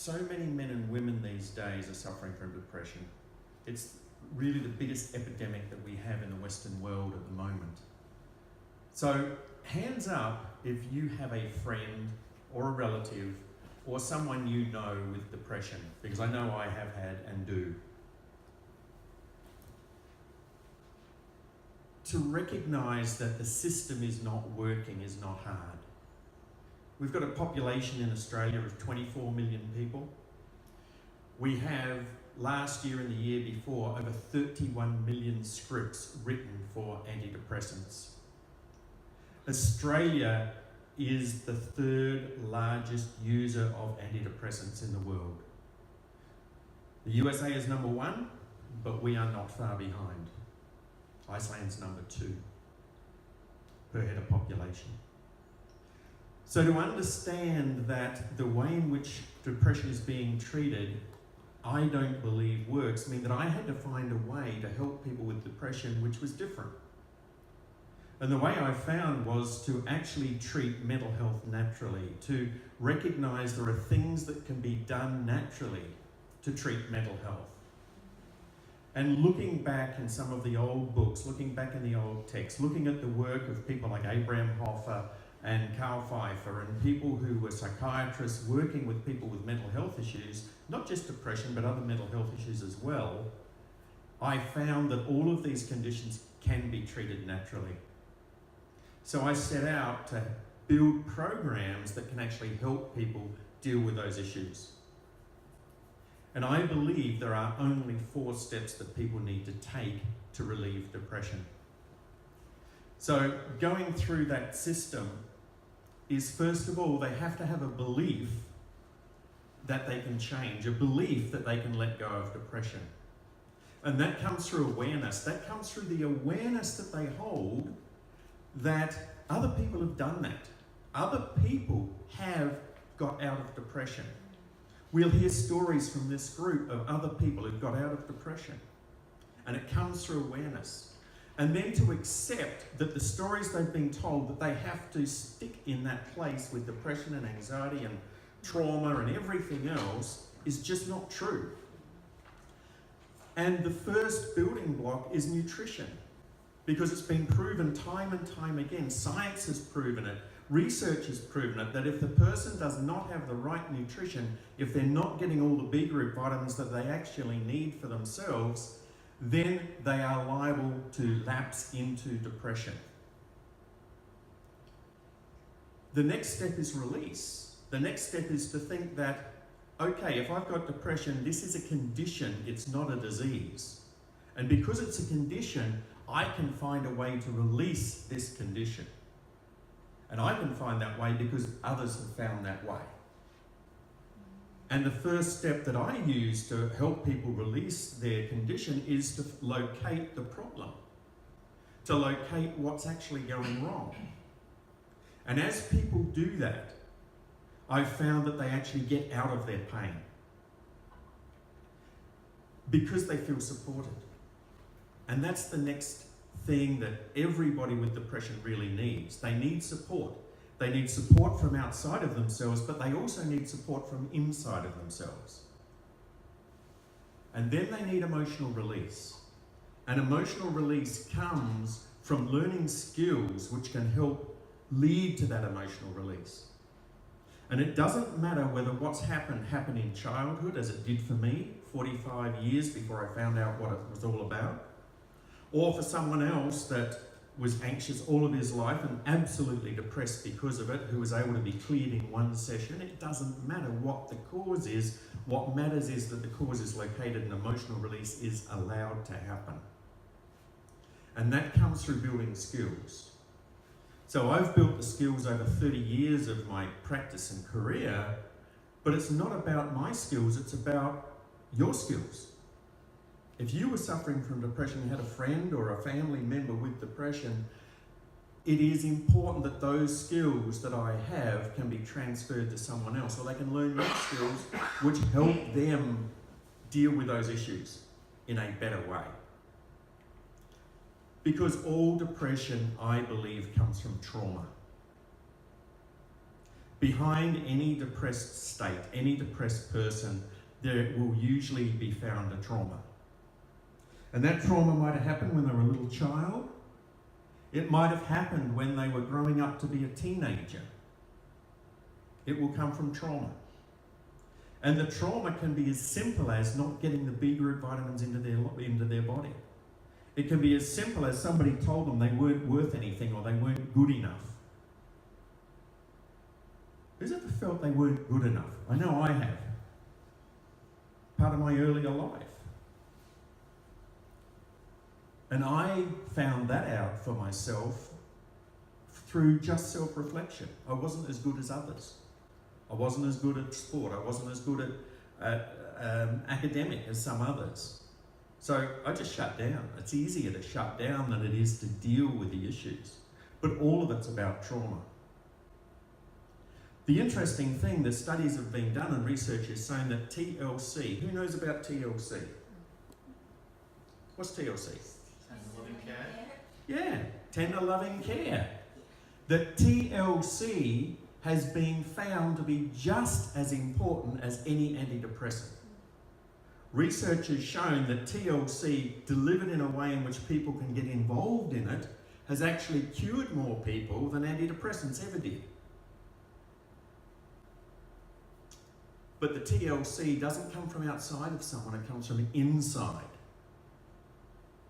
So many men and women these days are suffering from depression. It's really the biggest epidemic that we have in the Western world at the moment. So hands up if you have a friend or a relative or someone you know with depression, because I know I have had and do. To recognise that the system is not working is not hard. We've got a population in Australia of 24 million people. We have, last year and the year before, over 31 million scripts written for antidepressants. Australia is the third largest user of antidepressants in the world. The USA is number one, but we are not far behind. Iceland's number 2 per head of population. So to understand that the way in which depression is being treated, I don't believe works, mean that I had to find a way to help people with depression which was different. And the way I found was to actually treat mental health naturally, to recognise there are things that can be done naturally to treat mental health. And looking back in some of the old books, looking back in the old texts, looking at the work of people like Abraham Hoffa and Carl Pfeiffer and people who were psychiatrists working with people with mental health issues, not just depression but other mental health issues as well, I found that all of these conditions can be treated naturally. So I set out to build programs that can actually help people deal with those issues. And I believe there are only 4 steps that people need to take to relieve depression. So going through that system is, first of all, they have to have a belief that they can change, a belief that they can let go of depression. And that comes through awareness. That comes through the awareness that they hold that other people have done that. Other people have got out of depression. We'll hear stories from this group of other people who've got out of depression. And it comes through awareness. And then to accept that the stories they've been told, that they have to stick in that place with depression and anxiety and trauma and everything else, is just not true. And the first building block is nutrition, because it's been proven time and time again. Science has proven it. Research has proven it, that if the person does not have the right nutrition, if they're not getting all the B group vitamins that they actually need for themselves, then they are liable to lapse into depression. The next step is release. The next step is to think that, okay, if I've got depression, this is a condition, it's not a disease. And because it's a condition, I can find a way to release this condition. And I can find that way because others have found that way. And the first step that I use to help people release their condition is to locate the problem, to locate what's actually going wrong. And as people do that, I've found that they actually get out of their pain because they feel supported. And that's the next thing that everybody with depression really needs. They need support. They need support from outside of themselves, but they also need support from inside of themselves. And then they need emotional release. And emotional release comes from learning skills which can help lead to that emotional release. And it doesn't matter whether what's happened in childhood, as it did for me, 45 years before I found out what it was all about, or for someone else that was anxious all of his life and absolutely depressed because of it, who was able to be cleared in one session. It doesn't matter what the cause is. What matters is that the cause is located and emotional release is allowed to happen. And that comes through building skills. So I've built the skills over 30 years of my practice and career, but it's not about my skills, it's about your skills. If you were suffering from depression, you had a friend or a family member with depression, it is important that those skills that I have can be transferred to someone else, or they can learn your skills which help them deal with those issues in a better way. Because all depression, I believe, comes from trauma. Behind any depressed state, any depressed person, there will usually be found a trauma. And that trauma might have happened when they were a little child. It might have happened when they were growing up to be a teenager. It will come from trauma. And the trauma can be as simple as not getting the B group vitamins into their body. It can be as simple as somebody told them they weren't worth anything or they weren't good enough. Who's ever felt they weren't good enough? I know I have. Part of my earlier life. And I found that out for myself through just self-reflection. I wasn't as good as others. I wasn't as good at sport. I wasn't as good at academic as some others. So I just shut down. It's easier to shut down than it is to deal with the issues. But all of it's about trauma. The interesting thing, the studies have been done and research is saying that TLC, who knows about TLC? What's TLC? Tender loving care. Yeah, tender loving care. That TLC has been found to be just as important as any antidepressant. Research has shown that TLC, delivered in a way in which people can get involved in it, has actually cured more people than antidepressants ever did. But the TLC doesn't come from outside of someone, it comes from inside.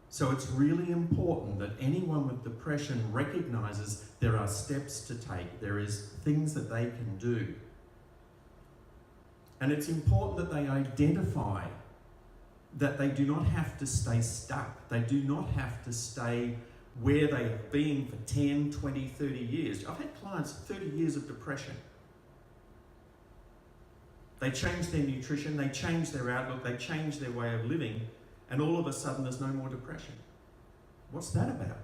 So it's really important that anyone with depression recognises there are steps to take, there is things that they can do. And it's important that they identify that they do not have to stay stuck. They do not have to stay where they have been for 10, 20, 30 years. I've had clients 30 years of depression. They change their nutrition, they change their outlook, they change their way of living, and all of a sudden there's no more depression. What's that about?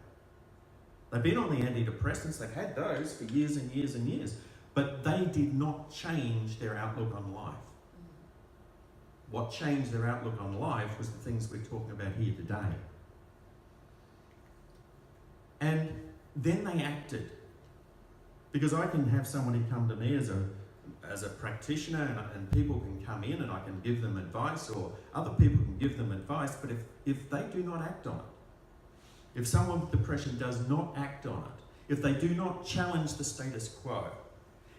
They've been on the antidepressants, they've had those for years and years and years, but they did not change their outlook on life. What changed their outlook on life was the things we're talking about here today. And then they acted. Because I can have somebody come to me as a practitioner and people can come in and I can give them advice or other people can give them advice, but if they do not act on it, if someone with depression does not act on it, if they do not challenge the status quo,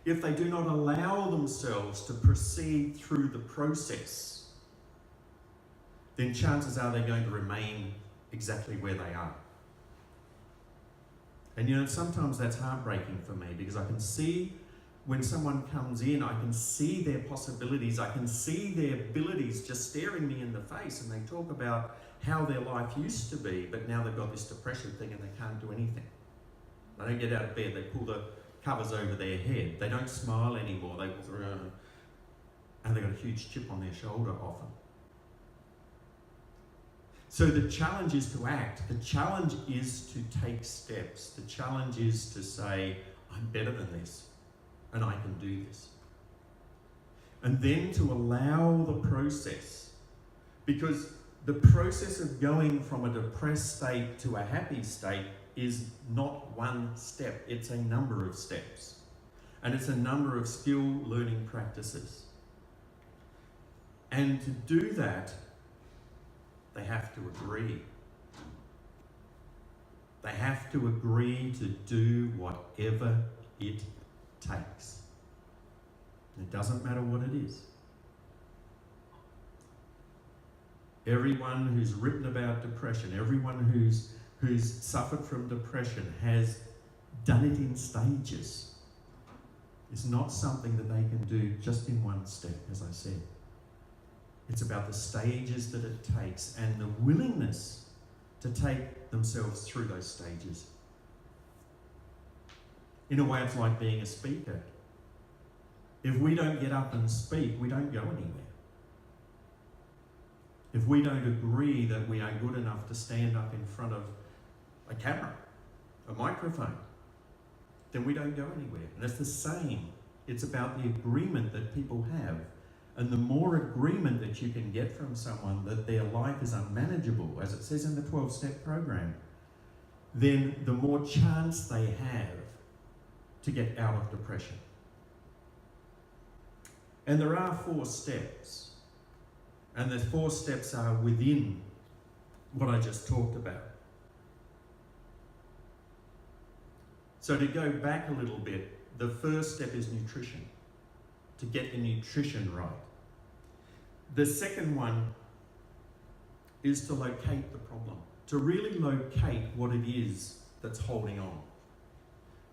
if they do not allow themselves to proceed through the process, then chances are they're going to remain exactly where they are. And you know, sometimes that's heartbreaking for me because I can see when someone comes in, I can see their possibilities, I can see their abilities just staring me in the face, and they talk about how their life used to be, but now they've got this depression thing and they can't do anything. They don't get out of bed, they pull the covers over their head, they don't smile anymore, they walk around and they've got a huge chip on their shoulder often. So the challenge is to act, the challenge is to take steps, the challenge is to say, I'm better than this. And I can do this. And then to allow the process, because the process of going from a depressed state to a happy state is not one step, it's a number of steps. And it's a number of skill learning practices. And to do that, they have to agree. They have to agree to do whatever it takes. It doesn't matter what it is. Everyone who's written about depression, everyone who's suffered from depression has done it in stages. It's not something that they can do just in one step, as I said. It's about the stages that it takes and the willingness to take themselves through those stages. In a way, it's like being a speaker. If we don't get up and speak, we don't go anywhere. If we don't agree that we are good enough to stand up in front of a camera, a microphone, then we don't go anywhere. And it's the same. It's about the agreement that people have. And the more agreement that you can get from someone that their life is unmanageable, as it says in the 12-step program, then the more chance they have to get out of depression. And there are 4 steps. And the 4 steps are within what I just talked about. So to go back a little bit, the first step is nutrition, to get the nutrition right. The second one is to locate the problem, to really locate what it is that's holding on,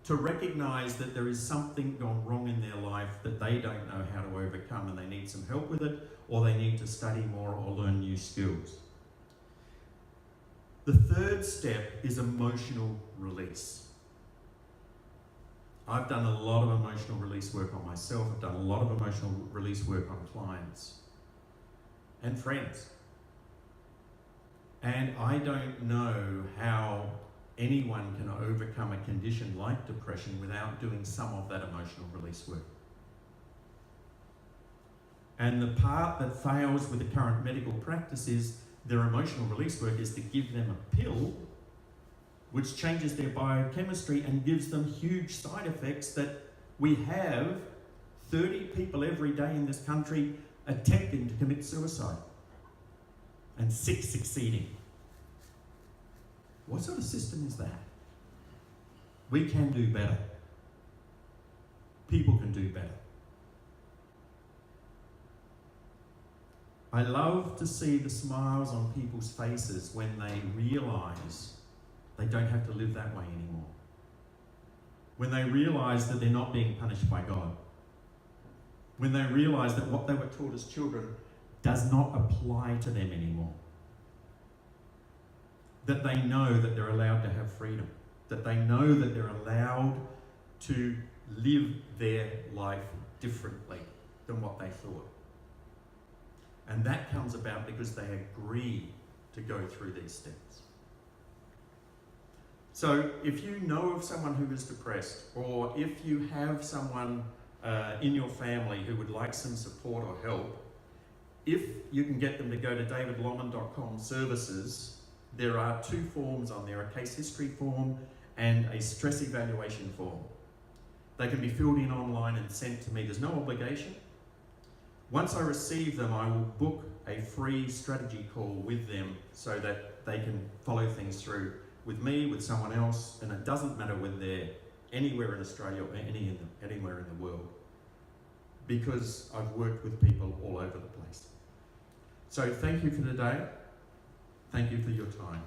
to recognise that there is something gone wrong in their life that they don't know how to overcome and they need some help with it, or they need to study more or learn new skills. The third step is emotional release. I've done a lot of emotional release work on myself. I've done a lot of emotional release work on clients and friends. And I don't know how anyone can overcome a condition like depression without doing some of that emotional release work. And the part that fails with the current medical practice is their emotional release work is to give them a pill which changes their biochemistry and gives them huge side effects that we have 30 people every day in this country attempting to commit suicide and 6 succeeding. What sort of system is that? We can do better. People can do better. I love to see the smiles on people's faces when they realise they don't have to live that way anymore. When they realise that they're not being punished by God. When they realise that what they were taught as children does not apply to them anymore. That they know that they're allowed to have freedom. That they know that they're allowed to live their life differently than what they thought. And that comes about because they agree to go through these steps. So if you know of someone who is depressed, or if you have someone in your family who would like some support or help, if you can get them to go to davidlomman.com services, there are 2 forms on there, a case history form and a stress evaluation form. They can be filled in online and sent to me. There's no obligation. Once I receive them, I will book a free strategy call with them so that they can follow things through with me, with someone else, and it doesn't matter whether they're anywhere in Australia or anywhere in the world, because I've worked with people all over the place. So thank you for today. Thank you for your time.